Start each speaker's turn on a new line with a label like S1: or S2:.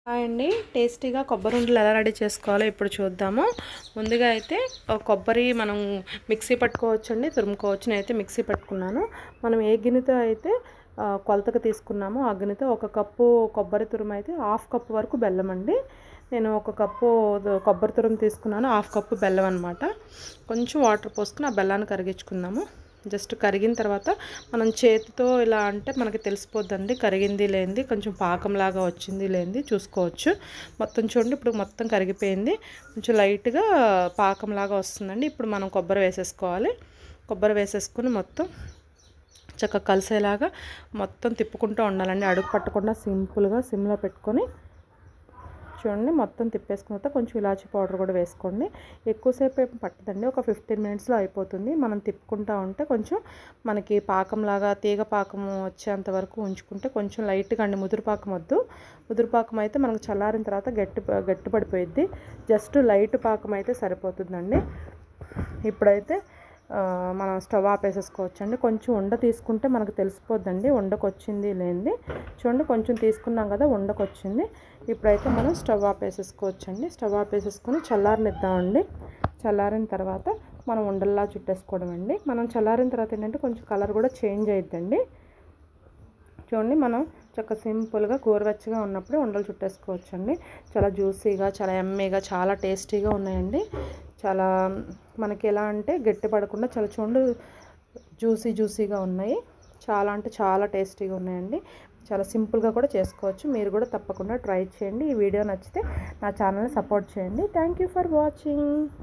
S1: Hi అండి. టేస్టీగా కొబ్బరి ఉండలు ఎలా రెడీ చేసుకోవాలో ఇప్పుడు చూద్దాము. ముందుగా అయితే కొబ్బరి మనం మిక్సీ పట్టుకోవచ్చండి, తురుముకోవచ్చు. నేనైతే మిక్సీ పట్టుకున్నాను. మనం ఏ గిన్నెతో అయితే కొలతకు తీసుకున్నామో ఆ గిన్నెతో 1 కప్పు కొబ్బరి తురుము అయితే 1/2 కప్పు వరకు బెల్లం అండి. నేను 1 కప్పు కొబ్బరి తురుము తీసుకున్నాను, 1/2 కప్పు బెల్లం అనమాట. కొంచెం వాటర్ పోసుకుని ఆ బెల్లాన్ని కరిగించుకుందాము. జస్ట్ కరిగిన తర్వాత మనం చేతితో ఇలా అంటే మనకి తెలిసిపోద్దండి కరిగింది లేనిది, కొంచెం పాకంలాగా వచ్చింది లేనిది చూసుకోవచ్చు. మొత్తం చూడండి, ఇప్పుడు మొత్తం కరిగిపోయింది. కొంచెం లైట్గా పాకంలాగా వస్తుందండి. ఇప్పుడు మనం కొబ్బరి వేసేసుకోవాలి. కొబ్బరి వేసేసుకుని మొత్తం చక్కగా కలిసేలాగా మొత్తం తిప్పుకుంటూ ఉండాలండి. అడుగు పట్టకుండా సింపుల్గా సిమ్లో పెట్టుకొని చూడండి మొత్తం తిప్పేసుకున్న తర్వాత కొంచెం ఇలాచీ పౌడర్ కూడా వేసుకోండి. ఎక్కువసేపు ఏం పట్టదండి, ఒక 15 మినిట్స్లో అయిపోతుంది. మనం తిప్పుకుంటూ ఉంటే కొంచెం మనకి పాకంలాగా తీగ పాకం వచ్చేంత వరకు ఉంచుకుంటే కొంచెం లైట్గా అండి, ముదురు పాకం వద్దు. ముదురు పాకం అయితే మనకు చల్లారిన తర్వాత గట్టి పడిపోయిద్ది. జస్ట్ లైట్ పాకం అయితే సరిపోతుందండి. ఇప్పుడైతే మనం స్టవ్ ఆపేసేసుకోవచ్చు అండి. కొంచెం ఉండ తీసుకుంటే మనకు తెలిసిపోద్దండి ఉండకొచ్చింది లేనిది. చూడండి కొంచెం తీసుకున్నాం కదా, ఉండకొచ్చింది. ఇప్పుడైతే మనం స్టవ్ ఆపేసేసుకోవచ్చు అండి. స్టవ్ ఆపేసేసుకొని చల్లారనిద్దామండి. చల్లారిన తర్వాత మనం ఉండల్లా చుట్టేసుకోవడం అండి. మనం చల్లారిన తర్వాత ఏంటంటే కొంచెం కలర్ కూడా చేంజ్ అయిద్దండి. చూడండి మనం చక్కగా సింపుల్గా గోరువెచ్చగా ఉన్నప్పుడే ఉండలు చుట్టేసుకోవచ్చు అండి. చాలా జ్యూసీగా, చాలా యమ్మీగా, చాలా టేస్టీగా ఉన్నాయండి. చాలా మనకి ఎలా అంటే గట్టి పడకుండా చాలా చూడండి జ్యూసీగా ఉన్నాయి. చాలా అంటే చాలా టేస్టీగా ఉన్నాయండి. చాలా సింపుల్గా కూడా చేసుకోవచ్చు. మీరు కూడా తప్పకుండా ట్రై చేయండి. ఈ వీడియో నచ్చితే నా ఛానల్ని సపోర్ట్ చేయండి. Thank you for watching.